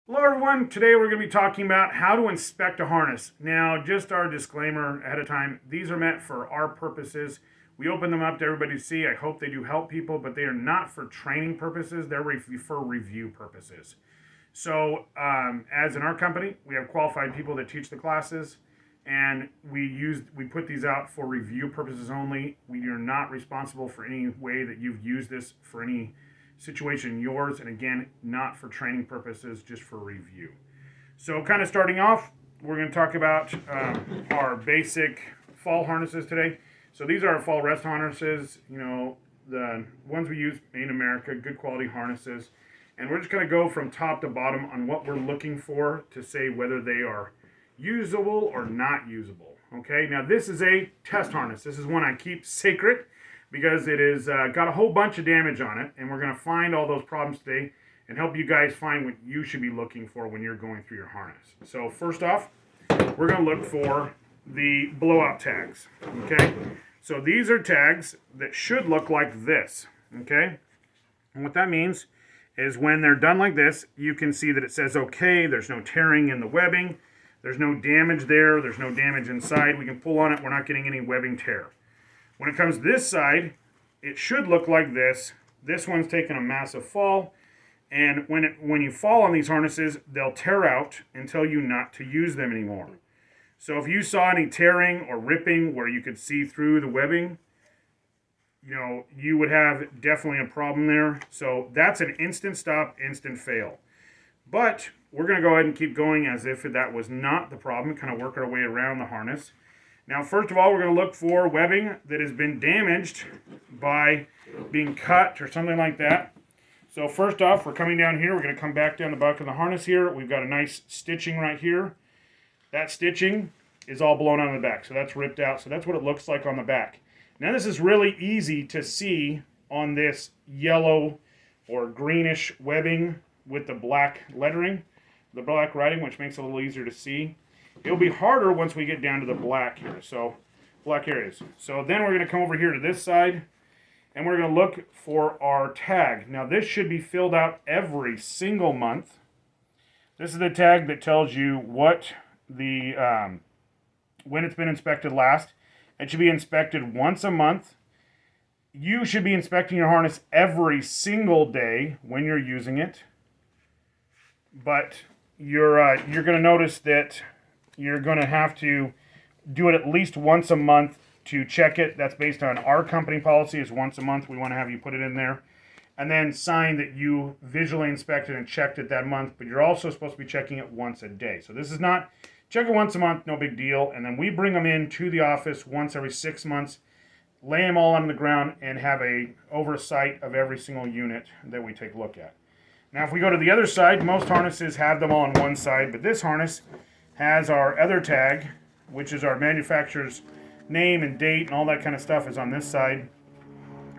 Hello everyone, today we're going to be talking about how to inspect a harness. Now, just our disclaimer ahead of time, these are meant for our purposes. We open them up to everybody to see. I hope they do help people, but they are not for training purposes, they're for review purposes. So, as in our company, we have qualified people that teach the classes, and we put these out for review purposes only. We are not responsible for any way that you've used this for any situation yours, and again, not for training purposes, just for review. So, kind of starting off, we're going to talk about our basic fall harnesses today. So these are our fall rest harnesses. The ones we use made in America, good quality harnesses. And we're just going to go from top to bottom on what we're looking for to say whether they are usable or not usable. Okay, now this is a test harness. This is one I keep secret because it is got a whole bunch of damage on it, and we're going to find all those problems today and help you guys find what you should be looking for when you're going through your harness. So first off, we're going to look for the blowout tags. Okay, so these are tags that should look like this. Okay, and what that means is when they're done like this, you can see that it says okay, there's no tearing in the webbing, there's no damage there, there's no damage inside. We can pull on it, we're not getting any webbing tear. When it comes to this side, it should look like this. This one's taken a massive fall, and when you fall on these harnesses, they'll tear out and tell you not to use them anymore. So if you saw any tearing or ripping where you could see through the webbing, you would have definitely a problem there. So that's an instant stop, instant fail. But we're going to go ahead and keep going as if that was not the problem, kind of work our way around the harness. Now, first of all, we're going to look for webbing that has been damaged by being cut or something like that. So first off, we're coming down here. We're going to come back down the back of the harness here. We've got a nice stitching right here. That stitching is all blown out of the back, so that's ripped out. So that's what it looks like on the back. Now, this is really easy to see on this yellow or greenish webbing with the black lettering, the black writing, which makes it a little easier to see. It'll be harder once we get down to the black here, so black areas. So then we're going to come over here to this side, and we're going to look for our tag. Now, this should be filled out every single month. This is the tag that tells you what the when it's been inspected last. It should be inspected once a month. You should be inspecting your harness every single day when you're using it. But you're going to notice that you're going to have to do it at least once a month to check it. That's based on our company policy, is once a month. We want to have you put it in there. And then sign that you visually inspected and checked it that month. But you're also supposed to be checking it once a day. So this is not... Check it once a month, no big deal. And then we bring them in to the office once every 6 months, lay them all on the ground, and have a oversight of every single unit that we take a look at. Now, if we go to the other side, most harnesses have them all on one side, but this harness has our other tag, which is our manufacturer's name and date and all that kind of stuff is on this side.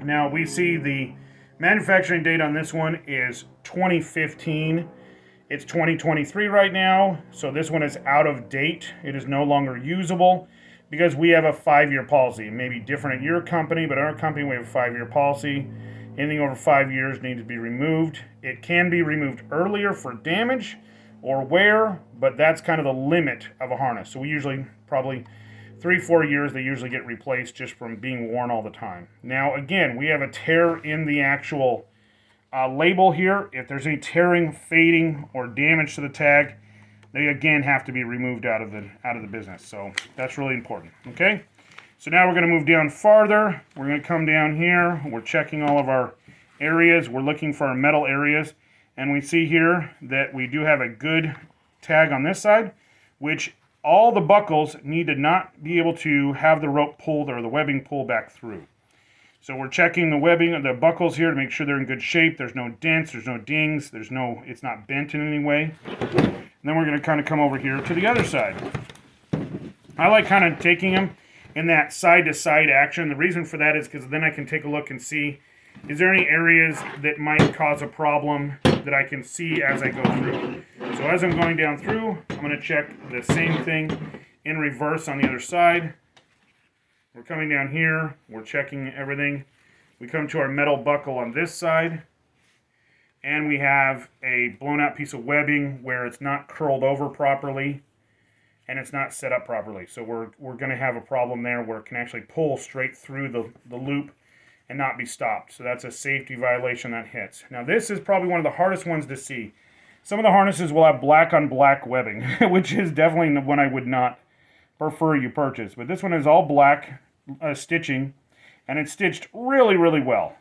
Now, we see the manufacturing date on this one is 2015. It's 2023 right now, so this one is out of date. It is no longer usable because we have a 5-year policy. It may be different at your company, but at our company we have a 5-year policy. Anything over 5 years needs to be removed. It can be removed earlier for damage or wear, but that's kind of the limit of a harness. So we usually, probably 3-4 years, they usually get replaced just from being worn all the time. Now, again, we have a tear in the actual label here. If there's any tearing, fading, or damage to the tag, they again have to be removed out of the business. So that's really important. Okay. So now we're going to move down farther. We're going to come down here. We're checking all of our areas. We're looking for our metal areas, and we see here that we do have a good tag on this side, which all the buckles need to not be able to have the rope pulled or the webbing pulled back through. So we're checking the webbing, the buckles here to make sure they're in good shape. There's no dents, there's no dings, it's not bent in any way. And then we're going to kind of come over here to the other side. I like kind of taking them in that side-to-side action. The reason for that is because then I can take a look and see, is there any areas that might cause a problem that I can see as I go through. So as I'm going down through, I'm going to check the same thing in reverse on the other side. We're coming down here, we're checking everything. We come to our metal buckle on this side. And we have a blown out piece of webbing where it's not curled over properly and it's not set up properly. So we're going to have a problem there where it can actually pull straight through the loop and not be stopped. So that's a safety violation that hits. Now this is probably one of the hardest ones to see. Some of the harnesses will have black on black webbing, which is definitely the one I would not prefer you purchase. But this one is all black stitching, and it's stitched really, really well.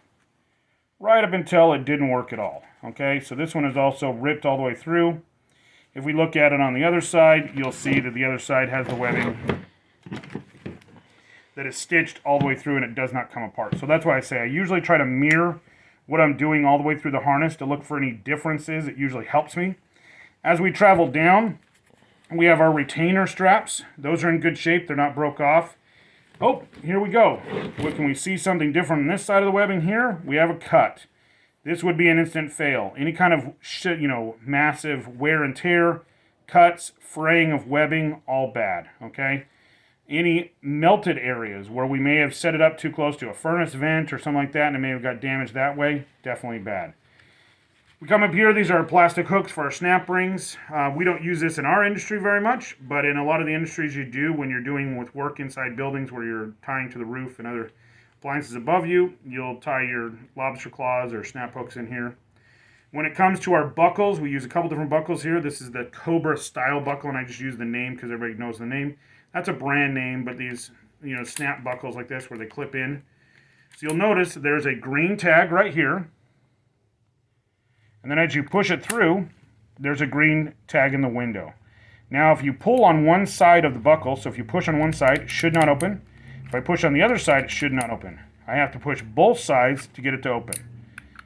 Right up until it didn't work at all. Okay, so this one is also ripped all the way through. If we look at it on the other side, you'll see that the other side has the webbing that is stitched all the way through and it does not come apart. So that's why I say I usually try to mirror what I'm doing all the way through the harness to look for any differences. It usually helps me. As we travel down, we have our retainer straps. Those are in good shape. They're not broke off. Oh, here we go. What, can we see something different on this side of the webbing here? We have a cut. This would be an instant fail. Any kind of massive wear and tear, cuts, fraying of webbing, all bad, okay? Any melted areas where we may have set it up too close to a furnace vent or something like that and it may have got damaged that way, definitely bad. We come up here, these are plastic hooks for our snap rings. We don't use this in our industry very much, but in a lot of the industries you do when you're doing with work inside buildings where you're tying to the roof and other appliances above you, you'll tie your lobster claws or snap hooks in here. When it comes to our buckles, we use a couple different buckles here. This is the Cobra style buckle, and I just use the name because everybody knows the name. That's a brand name, but these snap buckles like this where they clip in. So you'll notice there's a green tag right here. And then as you push it through, there's a green tag in the window. Now if you pull on one side of the buckle, so if you push on one side, it should not open. If I push on the other side, it should not open. I have to push both sides to get it to open.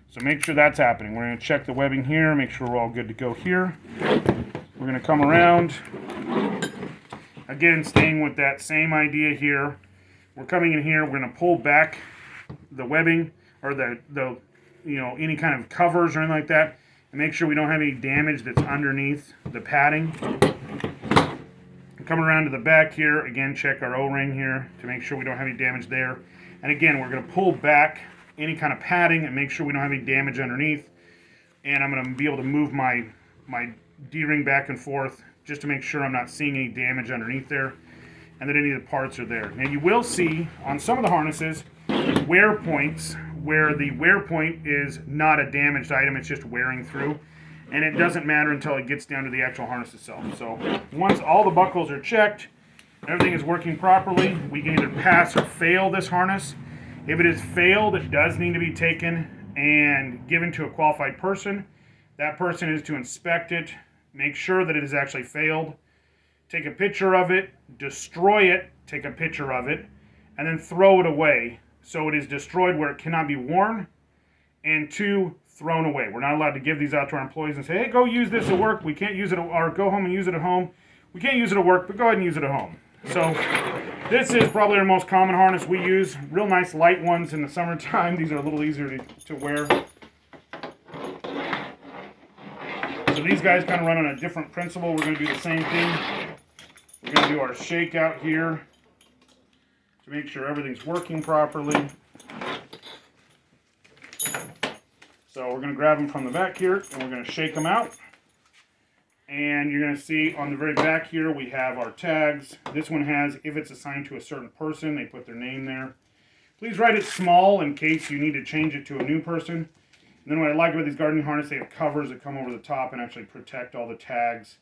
So make sure that's happening. We're going to check the webbing here, make sure we're all good to go here. We're going to come around. Again, staying with that same idea here. We're coming in here, we're going to pull back the webbing or any kind of covers or anything like that and make sure we don't have any damage that's underneath the padding. Come around to the back here, again check our O-ring here to make sure we don't have any damage there. And again, we're going to pull back any kind of padding and make sure we don't have any damage underneath. And I'm going to be able to move my D-ring back and forth just to make sure I'm not seeing any damage underneath there and that any of the parts are there. Now you will see on some of the harnesses wear points where the wear point is not a damaged item, it's just wearing through. And it doesn't matter until it gets down to the actual harness itself. So once all the buckles are checked, everything is working properly, we can either pass or fail this harness. If it is failed, it does need to be taken and given to a qualified person. That person is to inspect it, make sure that it has actually failed, take a picture of it, destroy it, take a picture of it, and then throw it away so it is destroyed where it cannot be worn, and 2, thrown away. We're not allowed to give these out to our employees and say, hey, go use this at work. We can't use it, or go home and use it at home. We can't use it at work, but go ahead and use it at home. So this is probably our most common harness we use. Real nice light ones in the summertime. These are a little easier to wear. So these guys kind of run on a different principle. We're going to do the same thing. We're going to do our shakeout here to make sure everything's working properly. So we're going to grab them from the back here and we're going to shake them out. And you're going to see on the very back here we have our tags. This one has, if it's assigned to a certain person, they put their name there. Please write it small in case you need to change it to a new person. And then what I like about these gardening harnesses, they have covers that come over the top and actually protect all the tags.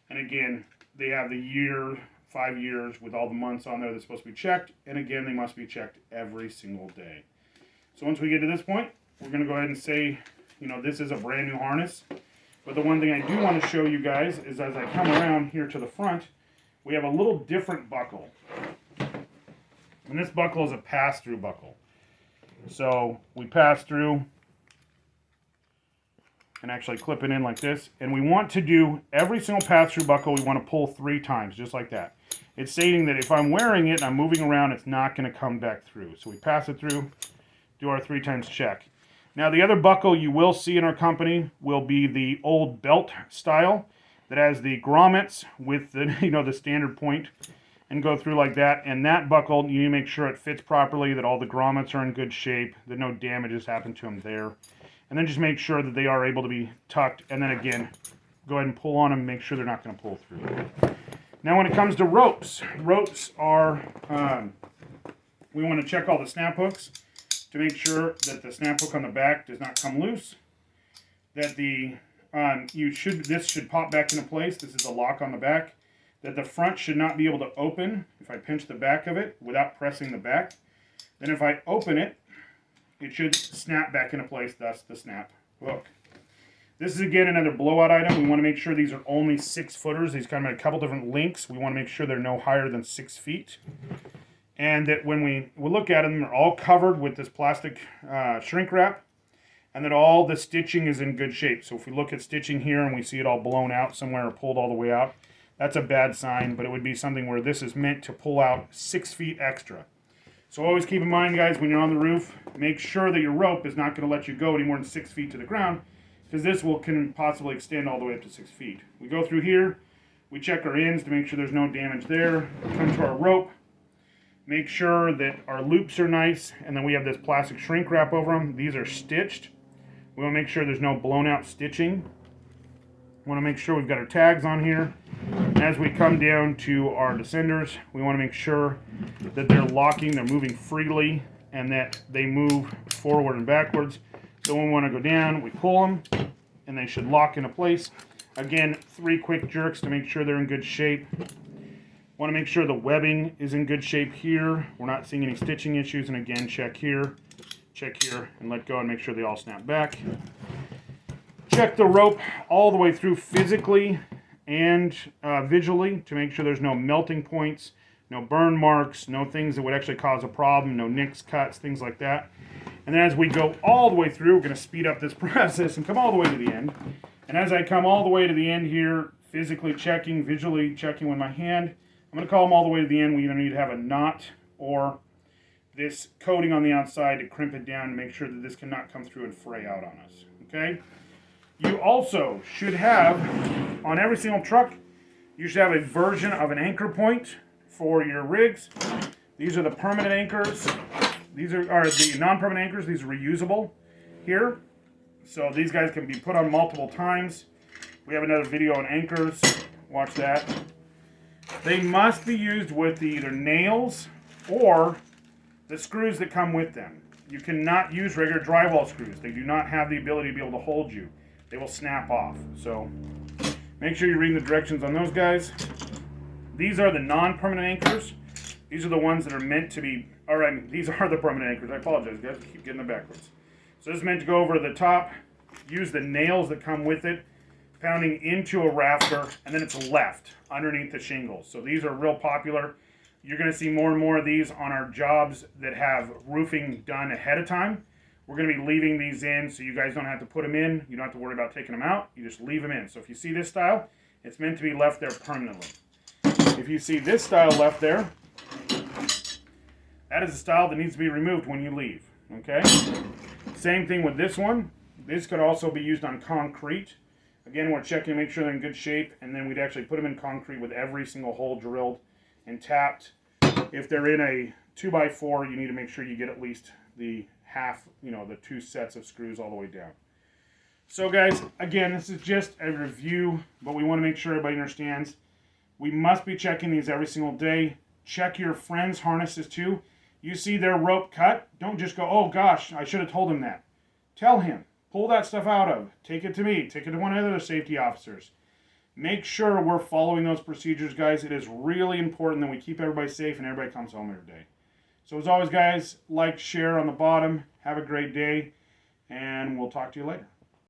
And again, they have the year, 5 years with all the months on there that's supposed to be checked. And again, they must be checked every single day. So once we get to this point, we're going to go ahead and say, this is a brand new harness. But the one thing I do want to show you guys is as I come around here to the front, we have a little different buckle. And this buckle is a pass-through buckle. So we pass through and actually clip it in like this. And we want to do every single pass-through buckle, we want to pull 3 times, just like that. It's stating that if I'm wearing it and I'm moving around, it's not going to come back through. So we pass it through, do our 3 times check. Now the other buckle you will see in our company will be the old belt style that has the grommets with the the standard point and go through like that. And that buckle, you need to make sure it fits properly, that all the grommets are in good shape, that no damage has happened to them there. And then just make sure that they are able to be tucked. And then again, go ahead and pull on them, make sure they're not going to pull through. Now when it comes to ropes are, we want to check all the snap hooks to make sure that the snap hook on the back does not come loose. That this should pop back into place. This is a lock on the back. That the front should not be able to open if I pinch the back of it without pressing the back. Then if I open it, it should snap back into place, thus the snap hook. This is again another blowout item. We want to make sure these are only 6 footers. These come in a couple different lengths. We want to make sure they're no higher than 6 feet. And that when we look at them, they're all covered with this plastic shrink wrap. And that all the stitching is in good shape. So if we look at stitching here and we see it all blown out somewhere or pulled all the way out, that's a bad sign, but it would be something where this is meant to pull out 6 feet extra. So always keep in mind, guys, when you're on the roof, make sure that your rope is not going to let you go any more than 6 feet to the ground, because this can possibly extend all the way up to 6 feet. We go through here, we check our ends to make sure there's no damage there. We come to our rope, make sure that our loops are nice, and then we have this plastic shrink wrap over them. These are stitched. We want to make sure there's no blown out stitching. We want to make sure we've got our tags on here. As we come down to our descenders, we want to make sure that they're locking, they're moving freely, and that they move forward and backwards. So when we want to go down, we pull them, and they should lock into place. Again, 3 quick jerks to make sure they're in good shape. Want to make sure the webbing is in good shape here. We're not seeing any stitching issues, and again, check here, and let go and make sure they all snap back. Check the rope all the way through physically and visually to make sure there's no melting points, no burn marks, no things that would actually cause a problem, no nicks, cuts, things like that. And then as we go all the way through, we're going to speed up this process and come all the way to the end. And as I come all the way to the end here, physically checking, visually checking with my hand, I'm going to call them all the way to the end. We either need to have a knot or this coating on the outside to crimp it down to make sure that this cannot come through and fray out on us. Okay? You also should have, on every single truck, you should have a version of an anchor point for your rigs. These are the permanent anchors. These are the non-permanent anchors. These are reusable here. So these guys can be put on multiple times. We have another video on anchors. Watch that. They must be used with either nails or the screws that come with them. You cannot use regular drywall screws. They do not have the ability to be able to hold you. They will snap off. So make sure you're reading the directions on those guys. These are the non-permanent anchors. These are the ones that are meant to be, these are the permanent anchors. I apologize, guys. I keep getting them backwards. So this is meant to go over the top. Use the nails that come with it, pounding into a rafter, and then it's left underneath the shingles. So these are real popular. You're going to see more and more of these on our jobs that have roofing done ahead of time. We're going to be leaving these in so you guys don't have to put them in. You don't have to worry about taking them out. You just leave them in. So if you see this style, it's meant to be left there permanently. If you see this style left there, that is a style that needs to be removed when you leave. Okay? Same thing with this one. This could also be used on concrete. Again, we're checking to make sure they're in good shape, and then we'd actually put them in concrete with every single hole drilled and tapped. If they're in a 2x4, you need to make sure you get at least the half, the 2 sets of screws all the way down. So guys, again, this is just a review, but we want to make sure everybody understands. We must be checking these every single day. Check your friends' harnesses too. You see their rope cut, don't just go, oh gosh, I should have told him that. Tell him, pull that stuff out of, take it to me, take it to one of the other safety officers. Make sure we're following those procedures, guys. It is really important that we keep everybody safe and everybody comes home every day. So as always, guys, like, share on the bottom. Have a great day, and we'll talk to you later.